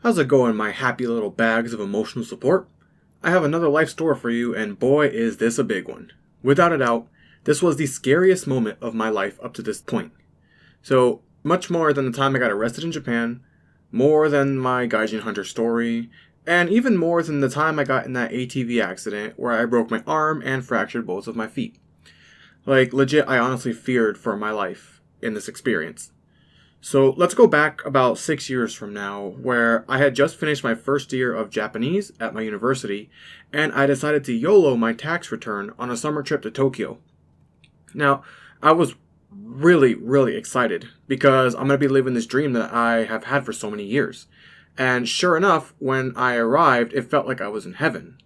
How's it going, my happy little bags of emotional support? I have another life story for you, and boy, is this a big one. Without a doubt, this was the scariest moment of my life up to this point. So, much more than the time I got arrested in Japan, more than my Gaijin Hunter story, and even more than the time I got in that ATV accident where I broke my arm and fractured both of my feet. Like, legit, I honestly feared for my life in this experience. So let's go back about 6 years from now, where I had just finished my first year of Japanese at my university, and I decided to YOLO my tax return on a summer trip to Tokyo. Now, I was really excited because I'm going to be living this dream that I have had for so many years. And sure enough, when I arrived, it felt like I was in heaven.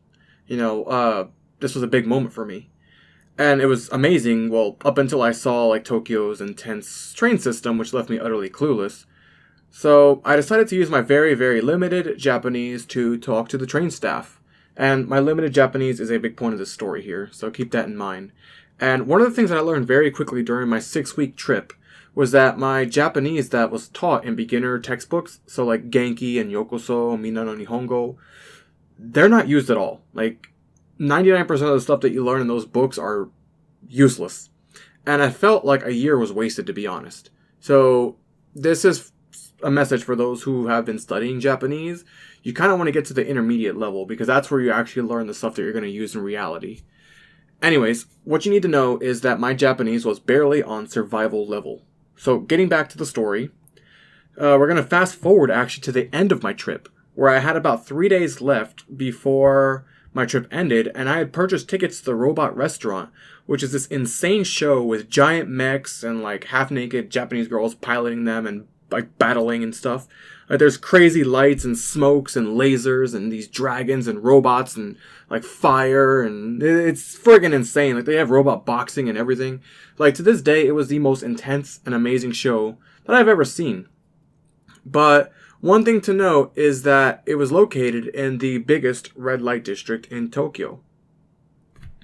This was a big moment for me. And it was amazing, well, up until I saw Tokyo's intense train system, which left me utterly clueless. So I decided to use my very limited Japanese to talk to the train staff. And my limited Japanese is a big point of this story here, so keep that in mind. And one of the things that I learned very quickly during my 6-week trip was that my Japanese that was taught in beginner textbooks, so like Genki and Yokoso, Minna no Nihongo, they're not used at all. 99% of the stuff that you learn in those books are useless. And I felt like a year was wasted, to be honest. So this is a message for those who have been studying Japanese. You kind of want to get to the intermediate level because that's where you actually learn the stuff that you're going to use in reality. Anyways, what you need to know is that my Japanese was barely on survival level. So getting back to the story, we're going to fast forward actually to the end of my trip, where I had about 3 days left before my trip ended, and I had purchased tickets to the Robot Restaurant, which is this insane show with giant mechs and half-naked Japanese girls piloting them and battling and stuff. There's crazy lights and smokes and lasers and these dragons and robots and fire, and it's friggin' insane. They have robot boxing and everything. To this day, it was the most intense and amazing show that I've ever seen. But one thing to note is that it was located in the biggest red light district in Tokyo.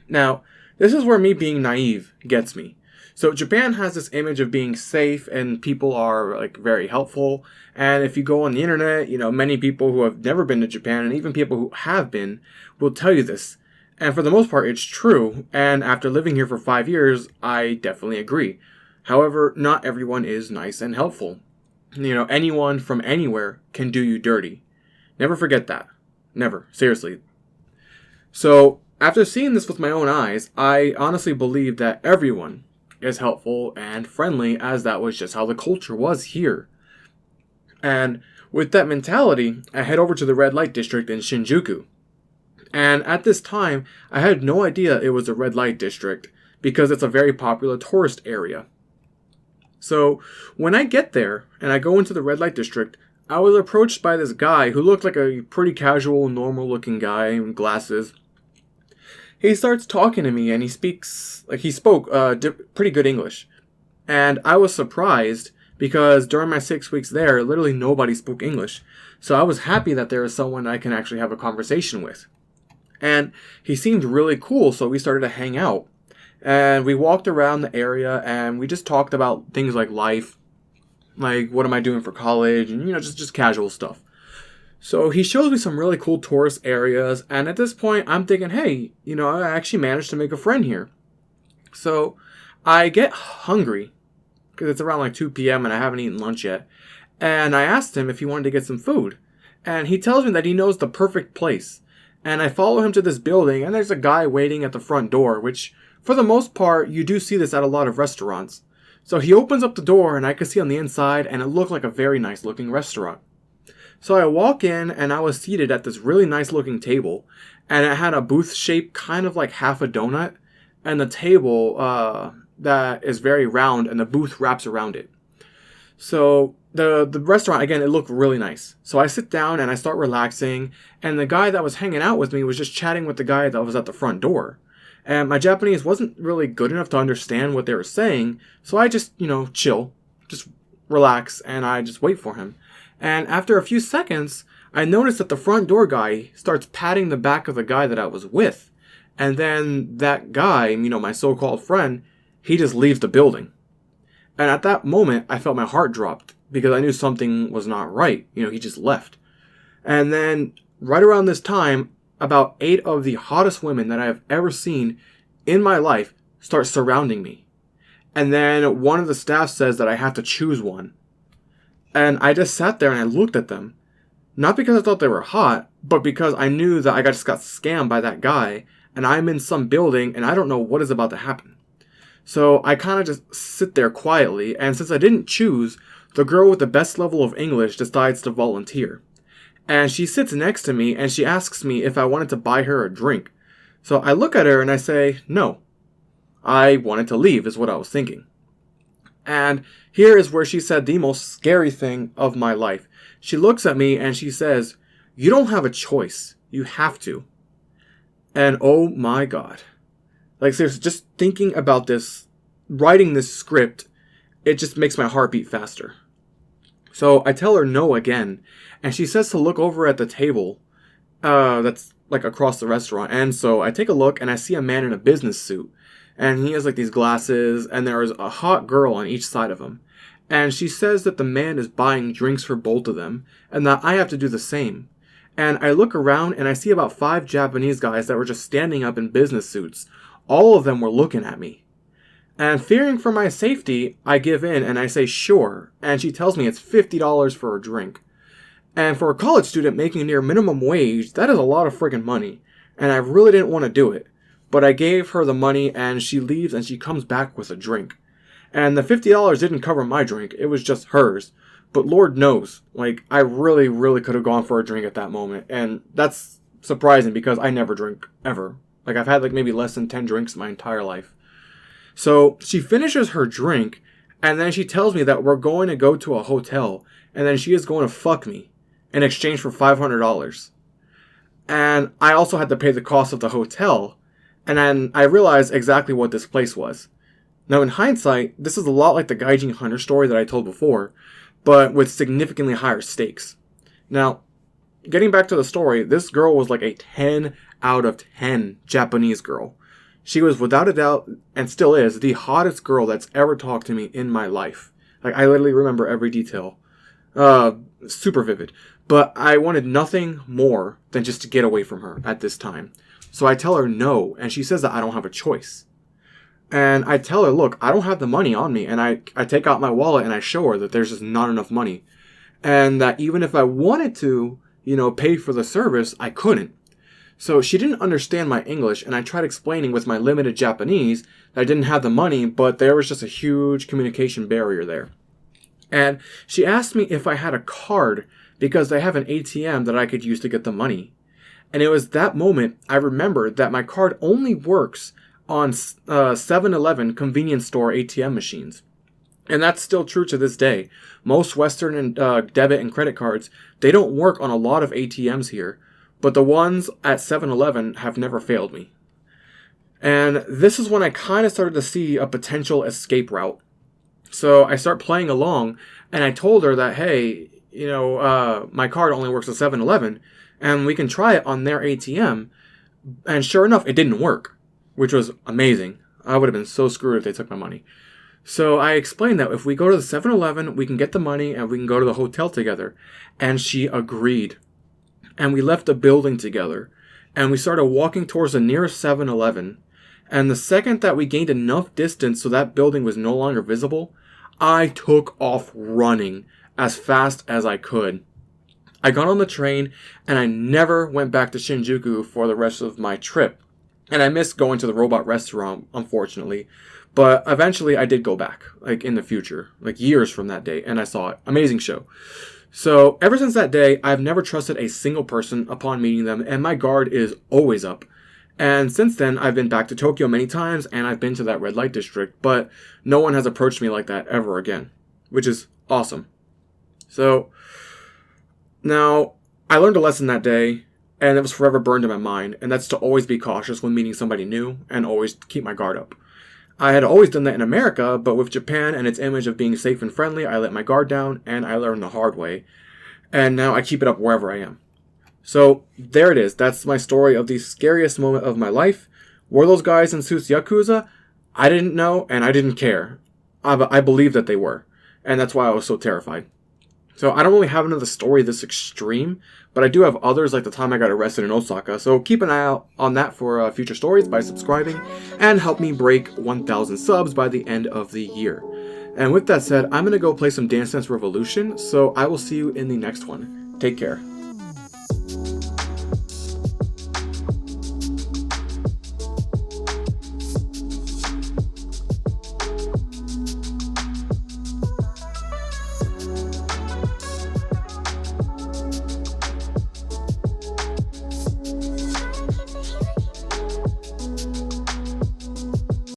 Now, this is where me being naive gets me. So Japan has this image of being safe and people are very helpful. And if you go on the internet, many people who have never been to Japan and even people who have been will tell you this. And for the most part, it's true. And after living here for 5 years, I definitely agree. However, not everyone is nice and helpful. Anyone from anywhere can do you dirty. Never forget that. Never. Seriously. So, after seeing this with my own eyes, I honestly believe that everyone is helpful and friendly, as that was just how the culture was here. And with that mentality, I head over to the red light district in Shinjuku. And at this time, I had no idea it was a red light district, because it's a very popular tourist area. So, when I get there, and I go into the red light district, I was approached by this guy who looked like a pretty casual, normal-looking guy with glasses. He starts talking to me, and he spoke pretty good English. And I was surprised, because during my 6 weeks there, literally nobody spoke English. So I was happy that there was someone I can actually have a conversation with. And he seemed really cool, so we started to hang out. And we walked around the area and we just talked about things like life, what am I doing for college, and just casual stuff. So he shows me some really cool tourist areas, and at this point I'm thinking, hey, I actually managed to make a friend here. So I get hungry because it's around 2 p.m. and I haven't eaten lunch yet. And I asked him if he wanted to get some food. And he tells me that he knows the perfect place. And I follow him to this building, and there's a guy waiting at the front door, which for the most part, you do see this at a lot of restaurants. So he opens up the door and I could see on the inside, and it looked like a very nice looking restaurant. So I walk in and I was seated at this really nice looking table, and it had a booth shape kind of like half a donut, and the table that is very round, and the booth wraps around it. So the restaurant, again, it looked really nice. So I sit down and I start relaxing, and the guy that was hanging out with me was just chatting with the guy that was at the front door. And my Japanese wasn't really good enough to understand what they were saying, so I just, chill, just relax, and I just wait for him. And after a few seconds, I noticed that the front door guy starts patting the back of the guy that I was with. And then that guy, my so-called friend, he just leaves the building. And at that moment, I felt my heart dropped, because I knew something was not right. He just left. And then right around this time, about 8 of the hottest women that I have ever seen in my life start surrounding me. And then one of the staff says that I have to choose one. And I just sat there and I looked at them. Not because I thought they were hot, but because I knew that I just got scammed by that guy, and I'm in some building and I don't know what is about to happen. So I kind of just sit there quietly, and since I didn't choose, the girl with the best level of English decides to volunteer. And she sits next to me and she asks me if I wanted to buy her a drink. So I look at her and I say, no. I wanted to leave is what I was thinking. And here is where she said the most scary thing of my life. She looks at me and she says, you don't have a choice. You have to. And oh my God. Like seriously, just thinking about this, writing this script, it just makes my heart beat faster. So I tell her no again. And she says to look over at the table that's like across the restaurant. And so I take a look and I see a man in a business suit. And he has like these glasses, and there is a hot girl on each side of him. And she says that the man is buying drinks for both of them, and that I have to do the same. And I look around and I see about 5 Japanese guys that were just standing up in business suits. All of them were looking at me. And fearing for my safety, I give in and I say sure. And she tells me it's $50 for a drink. And for a college student making near minimum wage, that is a lot of friggin' money. And I really didn't want to do it. But I gave her the money and she leaves and she comes back with a drink. And the $50 didn't cover my drink. It was just hers. But Lord knows, like, I really, really could have gone for a drink at that moment. And that's surprising because I never drink, ever. Like, I've had, like, maybe less than 10 drinks my entire life. So she finishes her drink and then she tells me that we're going to go to a hotel. And then she is going to fuck me in exchange for $500. And I also had to pay the cost of the hotel. And then I realized exactly what this place was. Now in hindsight, this is a lot like the Gaijin Hunter story that I told before, but with significantly higher stakes. Now, getting back to the story, this girl was like a 10 out of 10 Japanese girl. She was without a doubt, and still is, the hottest girl that's ever talked to me in my life. Like, I literally remember every detail. Super vivid. But I wanted nothing more than just to get away from her at this time. So I tell her no, and she says that I don't have a choice. And I tell her, look, I don't have the money on me. And I take out my wallet and I show her that there's just not enough money. And that even if I wanted to, pay for the service, I couldn't. So she didn't understand my English, and I tried explaining with my limited Japanese that I didn't have the money, but there was just a huge communication barrier there. And she asked me if I had a card because they have an ATM that I could use to get the money. And it was that moment I remembered that my card only works on 7-Eleven convenience store ATM machines. And that's still true to this day. Most Western and debit and credit cards, they don't work on a lot of ATMs here. But the ones at 7-Eleven have never failed me. And this is when I kind of started to see a potential escape route. So I start playing along, and I told her that, hey, my card only works at 7-Eleven, and we can try it on their ATM. And sure enough, it didn't work, which was amazing. I would have been so screwed if they took my money. So I explained that if we go to the 7-Eleven, we can get the money and we can go to the hotel together. And she agreed. And we left the building together. And we started walking towards the nearest 7-Eleven. And the second that we gained enough distance so that building was no longer visible, I took off running as fast as I could. I got on the train, and I never went back to Shinjuku for the rest of my trip. And I missed going to the robot restaurant, unfortunately. But eventually I did go back, like in the future, like years from that day, and I saw it. Amazing show. So ever since that day, I've never trusted a single person upon meeting them, and my guard is always up. And since then, I've been back to Tokyo many times, and I've been to that red light district, but no one has approached me like that ever again, which is awesome. So now, I learned a lesson that day, and it was forever burned in my mind, and that's to always be cautious when meeting somebody new, and always keep my guard up. I had always done that in America, but with Japan and its image of being safe and friendly, I let my guard down, and I learned the hard way. And now I keep it up wherever I am. So, there it is. That's my story of the scariest moment of my life. Were those guys in suits Yakuza? I didn't know, and I didn't care. I believed that they were, and that's why I was so terrified. So I don't really have another story this extreme, but I do have others like the time I got arrested in Osaka. So keep an eye out on that for future stories by subscribing, and help me break 1,000 subs by the end of the year. And with that said, I'm going to go play some Dance Dance Revolution, so I will see you in the next one. Take care.